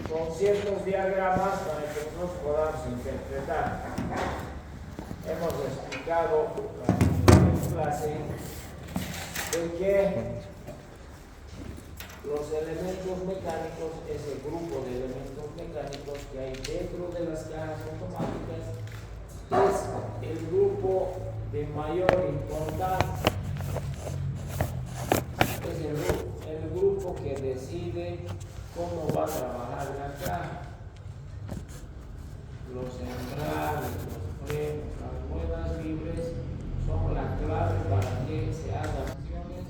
con ciertos diagramas para que nosotros podamos interpretar. Hemos explicado en clase de que los elementos mecánicos es el grupo de elementos mecánicos que hay dentro de las cajas automáticas, es el grupo de mayor importancia, es el grupo que decide cómo va a trabajar la caja, los embragues, los frenos, las ruedas libres son la clave para que se hagan acciones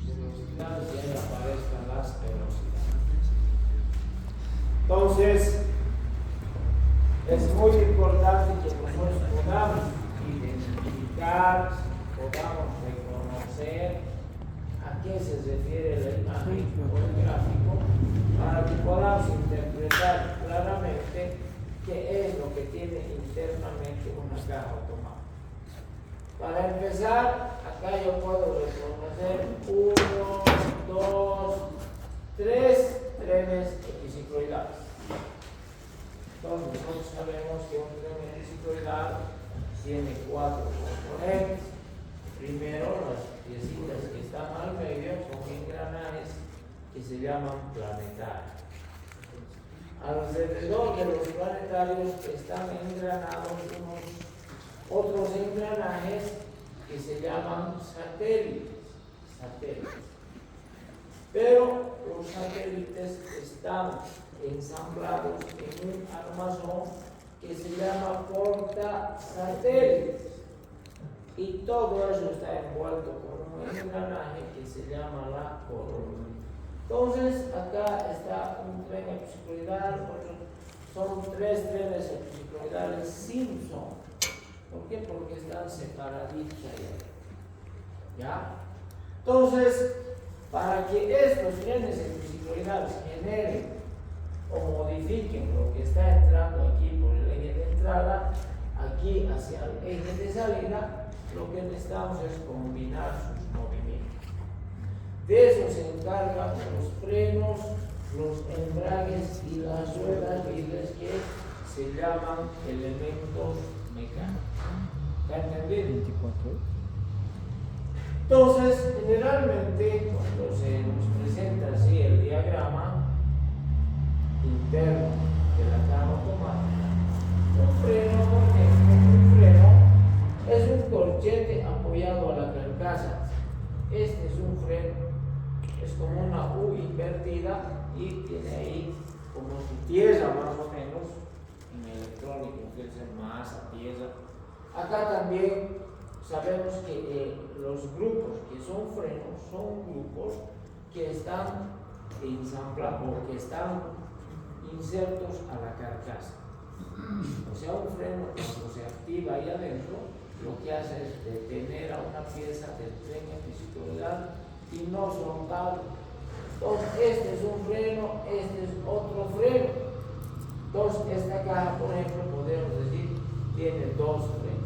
de velocidad y ahí aparezcan las velocidades. Entonces, es muy importante que nosotros podamos identificar, podamos reconocer a qué se refiere la imagen o el gráfico, para que podamos interpretar claramente qué es lo que tiene internamente una caja automática. Para empezar, acá yo puedo reconocer 1, 2, 3 trenes hemicicloidales. Entonces nosotros sabemos que un tren hemicicloidal tiene 4 componentes. Primero, las piecitas que están al medio son engranajes que se llaman planetarios. Alrededor de los planetarios están engranados otros engranajes que se llaman satélites. Pero los satélites están ensamblados en un armazón que se llama portasatélites. Y todo eso está envuelto con un engranaje que se llama la corona. Entonces, acá está un tren hemicicloidal, son 3 trenes hemicicloidales Simpson. ¿Por qué? Porque están separaditos allá. ¿Ya? Entonces, para que estos trenes hemicicloidales generen o modifiquen lo que está entrando aquí por el eje de entrada, aquí hacia el eje de salida, lo que necesitamos es combinar sus movimientos. De eso se encargan los frenos, los embragues y las ruedas libres, que se llaman elementos mecánicos. ¿Está entendido? Entonces, generalmente, cuando se nos presenta así el diagrama interno de la caja automática, un freno, por ejemplo, un freno es un corchete apoyado a la carcasa. Este es un freno, es como una U invertida y tiene ahí como su pieza más o menos, en electrónica, que es masa, pieza. Acá también sabemos que los grupos que son frenos son grupos que están ensamblados o que están insertos a la carcasa. O sea, un freno cuando se activa ahí adentro, lo que hace es detener a una pieza del tren hemicicloidal y no soltarlo. Entonces, este es un freno, este es otro freno. Entonces, esta caja, por ejemplo, podemos decir, tiene 2 frenos.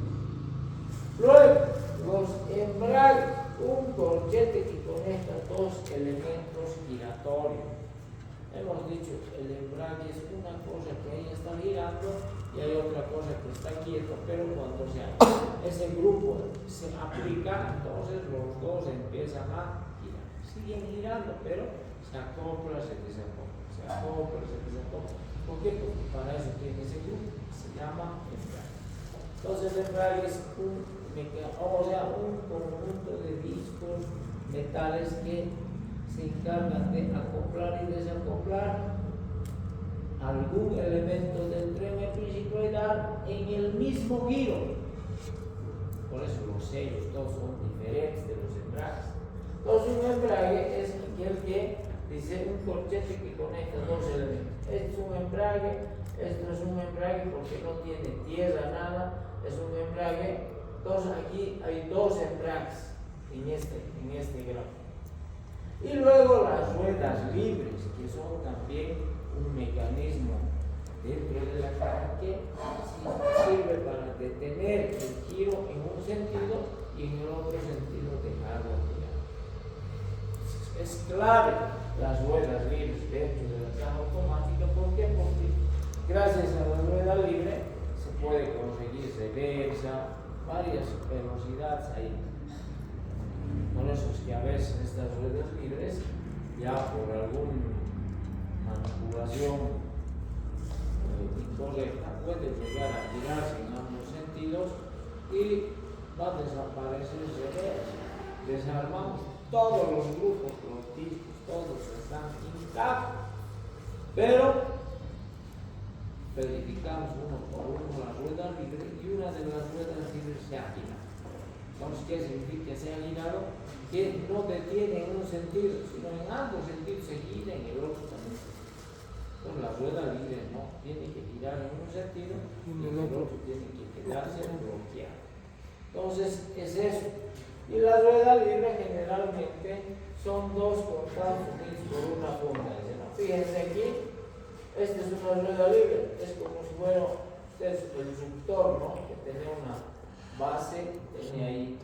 Luego, los embragues, un corchete que conecta 2 elementos giratorios. Hemos dicho, el embrague es una cosa que ahí está girando y hay otra cosa que está quieto, pero cuando ese grupo se aplica, entonces los dos empiezan a girar. Siguen girando, pero se acopla, se desacopla, se acopla, se desacopla. ¿Por qué? Porque para eso tiene ese grupo, se llama embrague. Entonces el embrague es un conjunto de discos, metales que se encargan de acoplar y desacoplar algún elemento del tren hemicicloidal en el mismo giro. Por eso los sellos todos son diferentes de los embragues. Entonces un embrague es aquel que dice un corchete que conecta 2 elementos. Este es un embrague, este no es un embrague porque no tiene tierra, nada, es un embrague. Entonces aquí hay 2 embragues en este gráfico. Y luego las ruedas libres, que son también un mecanismo dentro de la caja que sirve para detener el giro en un sentido y en el otro sentido dejarlo girar. Es clave las ruedas libres dentro de la caja automática. ¿Por qué? Gracias a la rueda libre se puede conseguir reversa, varias velocidades ahí. Por eso es que a veces estas ruedas libres, ya por alguna manipulación incorrecta, puede llegar a girarse en ambos sentidos y va a desaparecer el reversa. Desarmamos todos los grupos, los discos, todos están intactos, pero verificamos uno por uno la rueda libre y una de las ruedas libres se ha girado. Entonces, ¿qué significa que se ha girado? Que no detiene en un sentido, sino en ambos sentidos se gira, en el otro también. Entonces, la rueda libre no tiene que girar en un sentido y en el otro tiene que quedarse bloqueado. Entonces, es eso. Y la rueda libre generalmente son dos contactos unidos por una funda. Fíjense aquí, esta es una rueda libre, es como si fuera el suctor, ¿no? Que tenía una base, tenía ahí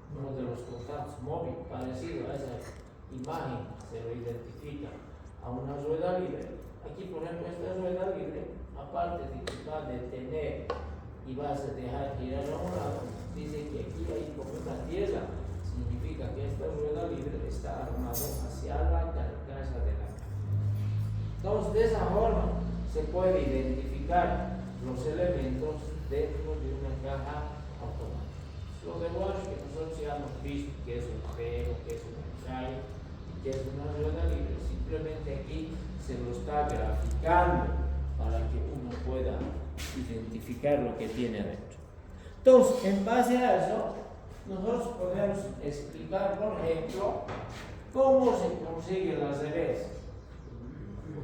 uno de los contactos móviles parecido a esa imagen, se lo identifica a una rueda libre. Aquí, por ejemplo, esta rueda libre, aparte de que va a detener y vas a dejar girar a un lado, dice que aquí hay como una tierra, significa que esta rueda libre está armado hacia la carcasa de la caja. Entonces, de esa forma se puede identificar los elementos dentro de una caja automática. Lo demás que nosotros ya hemos visto que es un freno, que es un ensayo, que es una rueda libre, simplemente aquí se lo está graficando para que uno pueda identificar lo que tiene adentro. Entonces, en base a eso, nosotros podemos explicar, por ejemplo, cómo se consigue la reversa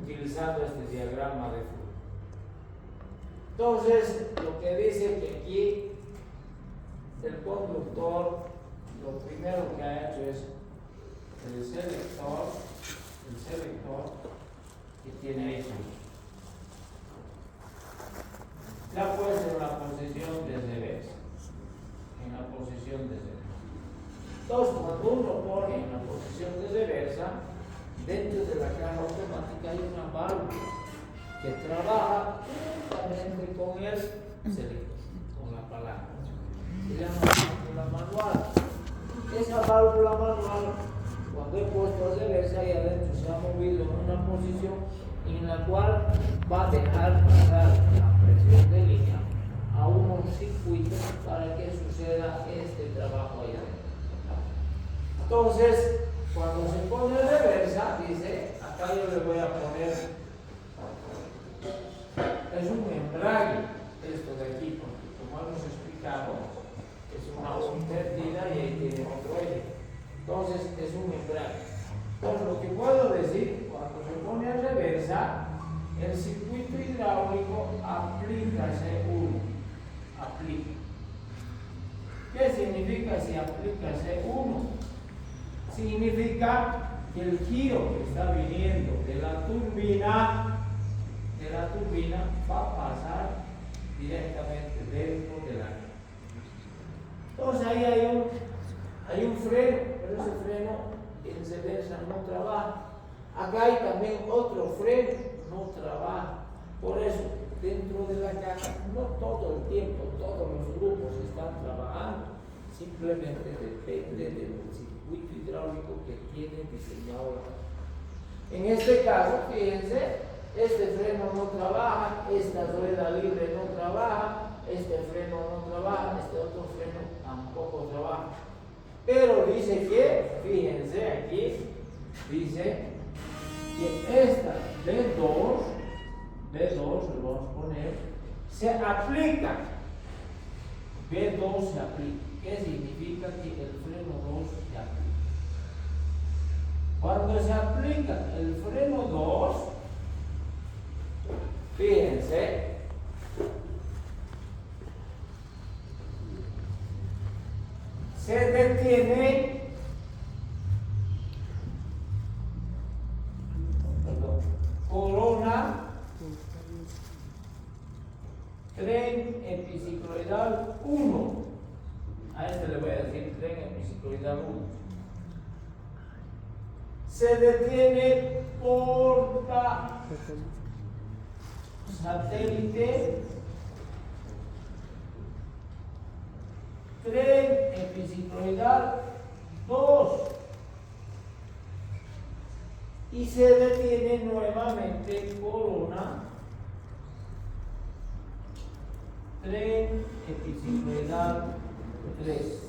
utilizando este diagrama de flujo. Entonces, lo que dice que aquí el conductor, lo primero que ha hecho es el selector que tiene ahí. La puesto en la posición de reversa. En la posición de reversa. Entonces, cuando uno pone en la posición de reversa, dentro de la caja automática hay una válvula que trabaja justamente con el selector, con la palanca. Se llama válvula manual. Esa válvula manual, cuando he puesto reversa, ahí adentro se ha movido en una posición en la cual va a dejar pasar la presión de línea a unos circuitos para que suceda este trabajo ahí adentro. Entonces, cuando se pone reversa, dice, acá yo le voy a poner, es un embrague, esto de aquí, porque como hemos explicado, es una invertida y ahí tiene otro eje. Entonces, es un embrague. Entonces, lo que puedo decir, cuando se pone en reversa, el circuito hidráulico aplica C1. Aplica. ¿Qué significa si aplica C1? Significa que el giro que está viniendo de la turbina va a pasar directamente dentro de la caja. Entonces ahí hay un freno, pero ese freno en reversa no trabaja. Acá hay también otro freno, no trabaja. Por eso, dentro de la caja, no todo el tiempo, todos los grupos están trabajando. Simplemente depende del circuito hidráulico que tiene diseñado la caja. En este caso, fíjense, este freno no trabaja, esta rueda libre no trabaja, este freno no trabaja, este otro freno tampoco trabaja. Pero dice que, fíjense aquí, dice que esta B2, lo vamos a poner, se aplica. B2 se aplica. ¿Qué significa que el freno 2 se aplica? Cuando se aplica el freno 2, fíjense, se detiene corona, tren episicloidal 1. A este le voy a decir tren episicloidal 1. se detiene porta satélite, tren episicloidal 2 y se detiene nuevamente corona, tren episicloidal 3.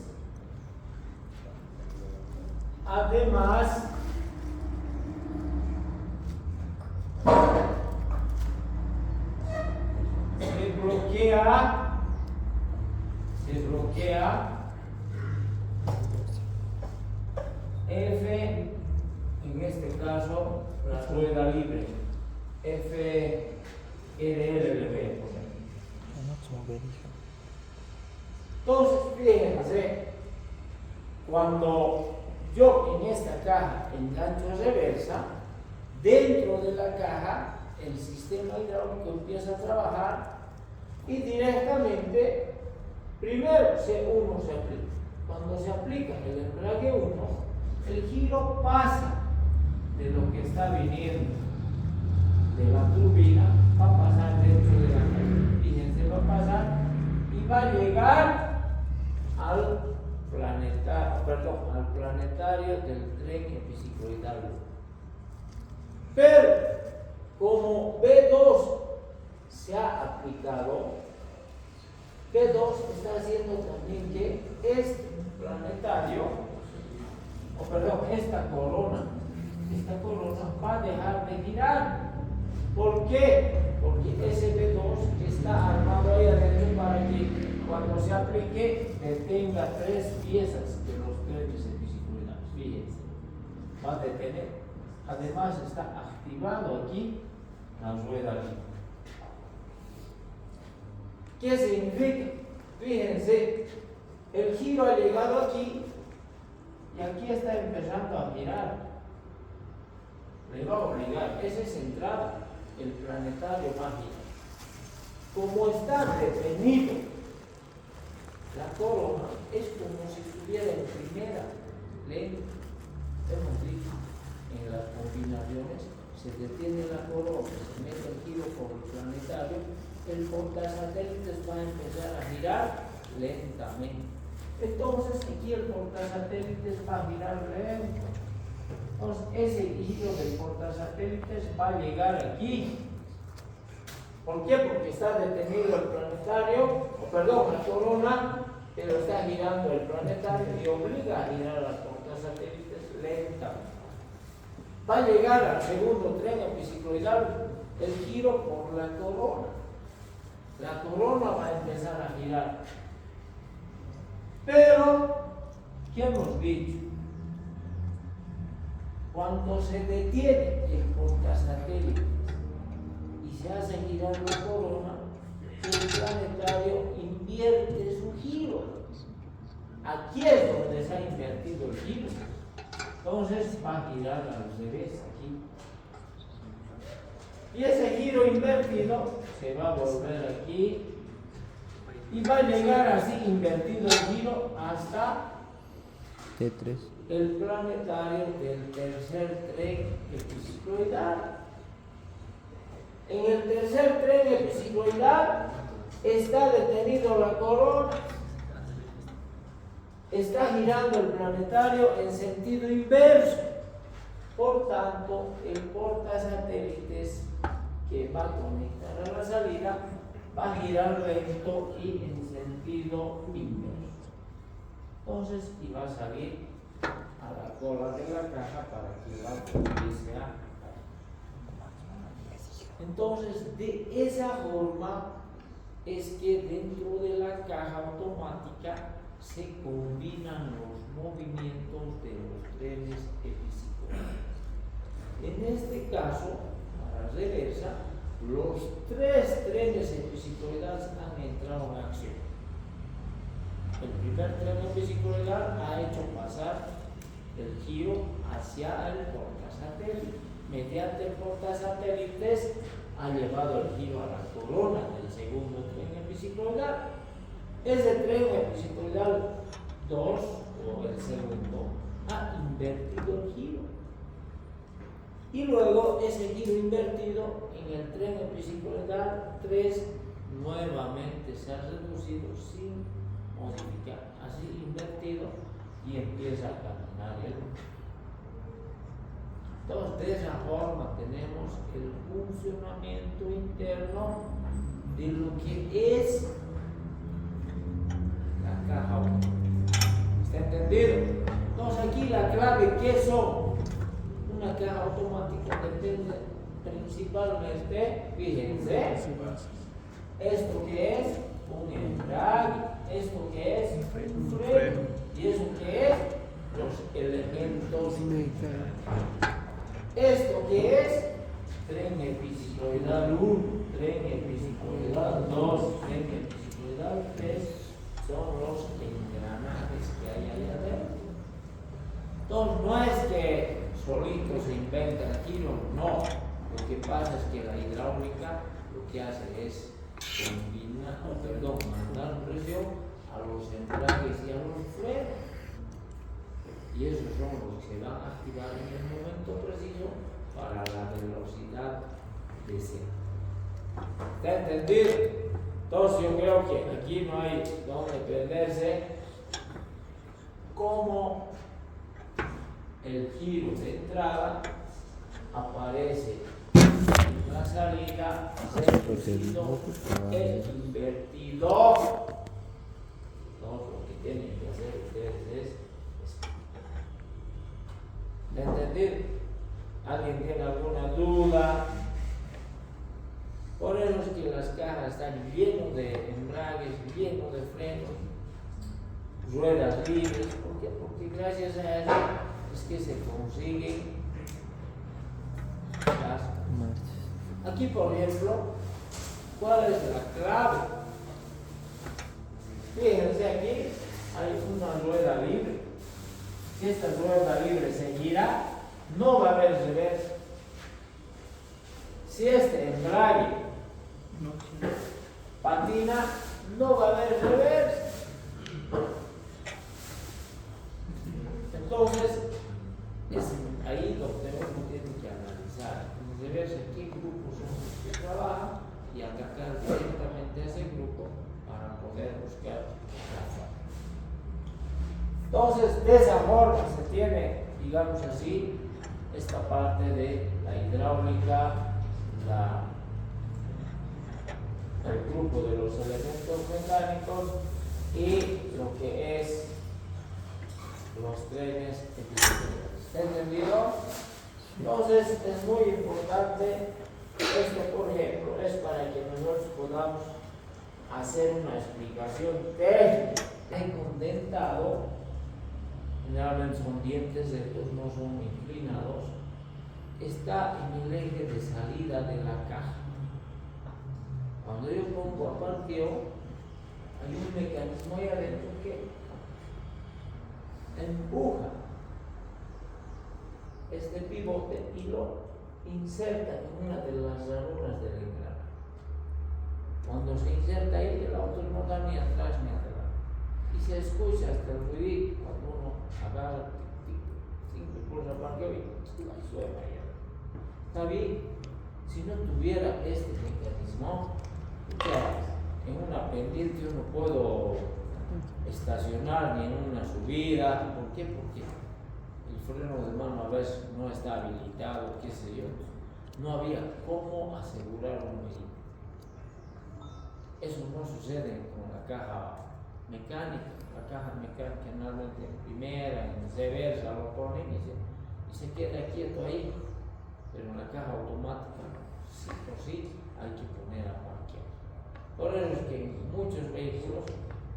Además, se bloquea F, en este caso la rueda libre, FRLB. Entonces, fíjense, cuando yo en esta caja engancho reversa, dentro de la caja el sistema hidráulico empieza a trabajar y directamente, primero uno se aplica. Cuando se aplica el embrague 1, el giro pasa de lo que está viniendo de la turbina, va a pasar dentro de la caja. Fíjense, va a pasar y va a llegar al planetario del tren episicloidal. Pero como B2 se ha aplicado, B2 está haciendo también que este planetario, esta corona va a dejar de girar. ¿Por qué? Porque ese B2 está armado ahí adentro para que cuando se aplique detenga 3 piezas de los trenes episicloidales. Fíjense, va a detener. Además está activado aquí la rueda libre. ¿Qué significa? Fíjense, el giro ha llegado aquí y aquí está empezando a girar. Le va a obligar, esa es entrada, el planetario va a girar. Como está detenido, la corona es como si estuviera en primera lengua. Hemos dicho, en las combinaciones se detiene la corona, se mete el giro por el planetario, el portasatélites va a empezar a girar lentamente. Entonces aquí el portasatélites va a girar lento. Entonces ese giro del portasatélites va a llegar aquí. ¿Por qué? Porque está detenido el planetario, la corona, pero está girando el planetario y obliga a girar a los portasatélites lentamente. Va a llegar al segundo tren episicloidal el giro por la corona. La corona va a empezar a girar. Pero, ¿qué hemos dicho? Cuando se detiene el portasatélite y se hace girar la corona, el planetario invierte su giro. Aquí es donde se ha invertido el giro. Entonces va a girar al revés aquí. Y ese giro invertido se va a volver aquí y va a llegar así invertido el giro hasta T3. el planetario del tercer tren episicloidal. En el tercer tren episicloidal está detenido la corona, está girando el planetario en sentido inverso. Por tanto, el portasatélites que va a conectar a la salida va a girar lento y en sentido inverso. Entonces, y va a salir a la cola de la caja para que el auto empiece a caer. Entonces, de esa forma es que dentro de la caja automática se combinan los movimientos de los trenes episicloidales. En este caso, para reversa, los 3 trenes episicloidales han entrado en acción. El primer tren episicloidal ha hecho pasar el giro hacia el portasatélite. Mediante el portasatélites ha llevado el giro a la corona del segundo tren episicloidal. Ese tren episicloidal 2, o el segundo, ha invertido el giro. Y luego ese giro invertido en el tren episicloidal 3 nuevamente se ha reducido sin modificar, así invertido, y empieza a caminar el grupo. Entonces, de esa forma tenemos el funcionamiento interno de lo que es la caja automática. ¿Está entendido? Entonces, aquí la clave, ¿qué son? Una caja automática depende principalmente, fíjense, esto que es un embrague, esto que es un freno, y eso que es los elementos. Esto que es tren episicloidal 1, tren episicloidal 2, tren episicloidal 3, son los engranajes que hay ahí adentro. Entonces no es que solito se inventa el giro, no. Lo que pasa es que la hidráulica lo que hace es mandar presión a los embragues y a los frenos. Y esos son los que se van a activar en el momento preciso para la velocidad deseada. ¿Está entendido? Entonces yo creo que aquí no hay donde perderse. Como el giro de entrada aparece en la salida, reducido el invertido. Entonces lo que tienen que hacer ustedes es ¿entender? ¿Alguien tiene alguna duda? Por eso es que las cajas están llenas de embragues, llenas de frenos, ruedas libres. ¿Por qué? Porque gracias a eso es que se consiguen las marchas. Aquí, por ejemplo, ¿cuál es la clave? Fíjense, aquí hay una rueda libre. Si esta rueda libre se gira, no va a haber reversa. Si este embrague patina, no va a haber reversa. Entonces, es ahí donde uno tiene que analizar en reversa qué grupos son los que trabajan y atacar directamente a ese grupo para poder buscar la forma. Entonces, de esa forma se tiene, digamos así, esta parte de la hidráulica, el grupo de los elementos mecánicos y lo que es los trenes episicloidales. ¿Entendido? Entonces, es muy importante esto, por ejemplo, es para que nosotros podamos hacer una explicación técnica. El condensado generalmente son dientes, estos no son inclinados, está en el eje de salida de la caja. Cuando yo pongo a parqueo, hay un mecanismo ahí adentro que empuja este pivote y lo inserta en una de las ranuras del engranaje. Cuando se inserta ahí, el auto no da ni atrás ni adelante. Y se escucha hasta el ruido cuando uno agarra incluso parqueo y suena ya. ¿Está bien? Si no tuviera este mecanismo, en una pendiente yo no puedo estacionar ni en una subida. ¿Por qué? Porque el freno de mano a veces no está habilitado, qué sé yo. No había cómo asegurar un vehículo. Eso no sucede con la caja mecánica. La caja mecánica generalmente en primera, en reversa lo ponen y se queda quieto ahí. Pero en la caja automática, sí o sí, hay que poner a parqueo. Por eso es que en muchos vehículos,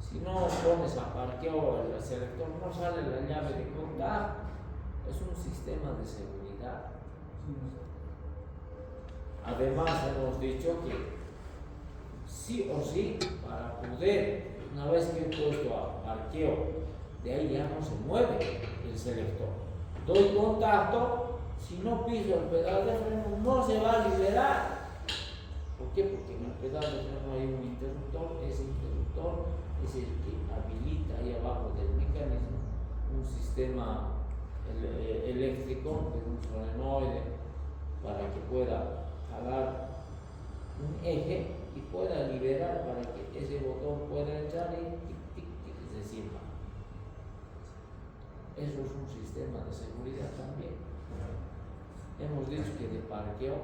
si no pones a parqueo el selector, no sale la llave de contacto. Es un sistema de seguridad. Además, hemos dicho que sí o sí, para poder, una vez que he puesto a parqueo, de ahí ya no se mueve el selector. Doy contacto. Si no piso el pedal de freno, no se va a liberar. ¿Por qué? Porque en el pedal de freno hay un interruptor. Ese interruptor es el que habilita ahí abajo del mecanismo un sistema eléctrico de un solenoide para que pueda jalar un eje y pueda liberar para que ese botón pueda entrar y tic, tic, tic, se sirva. Eso es un sistema de seguridad también. Hemos dicho que de parqueo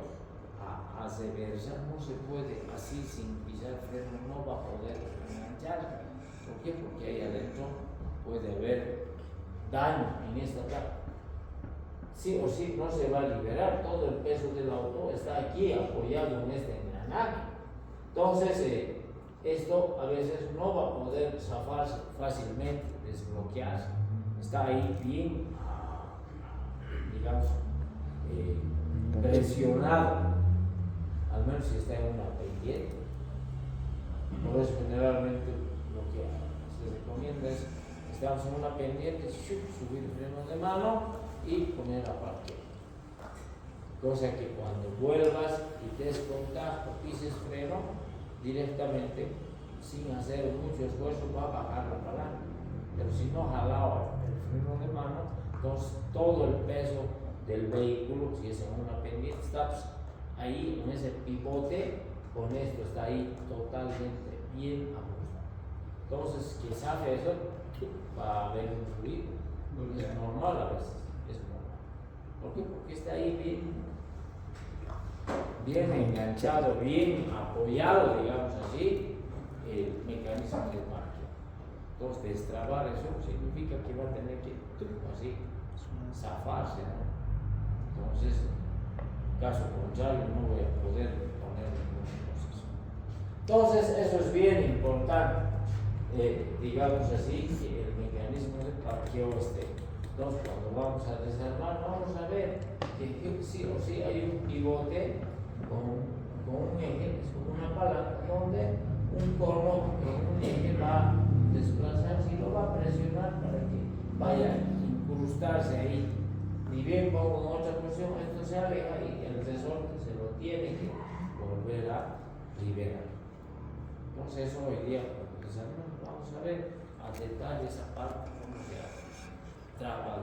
a reversa no se puede así sin pisar freno, no va a poder enganchar. ¿Por qué? Porque ahí adentro puede haber daño en esta parte. Sí o sí no se va a liberar, todo el peso del auto está aquí apoyado en este engranaje. Entonces esto a veces no va a poder zafarse fácilmente, desbloquearse. Está ahí bien, digamos, presionado, al menos si está en una pendiente. Por eso generalmente lo que se recomienda es, estamos en una pendiente, subir el freno de mano y poner a parqueo. Cosa que cuando vuelvas y des contacto, pises freno, directamente, sin hacer mucho esfuerzo, va a bajar la palanca. Pero si no jalaba el freno de mano, entonces todo el peso del vehículo, si es en una pendiente, está ahí en ese pivote, con esto está ahí totalmente bien ajustado. Entonces, quien sabe eso, va a haber un ruido. Es normal a veces, es normal. ¿Por qué? Porque está ahí bien enganchado, bien apoyado, digamos así, el mecanismo de parqueo. Entonces, destrabar eso significa que va a tener que, así, zafarse, ¿no? Entonces, caso contrario, no voy a poder poner ninguna cosa. Entonces, eso es bien importante, digamos así, que el mecanismo de parqueo esté. Entonces, cuando vamos a desarmar, vamos a ver que sí o sí hay un pivote con un eje, es como una palanca, donde un cono en un eje va a desplazarse y lo va a presionar para que vaya a incrustarse ahí. Ni bien pongo en otra posición, esto se aleja y el resorte se lo tiene que volver a liberar. Entonces, eso hoy día, vamos a ver a detalle esa parte, cómo se hace. Traba,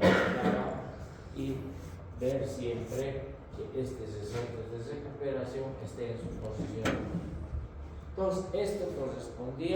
y ver siempre que este resorte de recuperación esté en su posición. Entonces, esto correspondía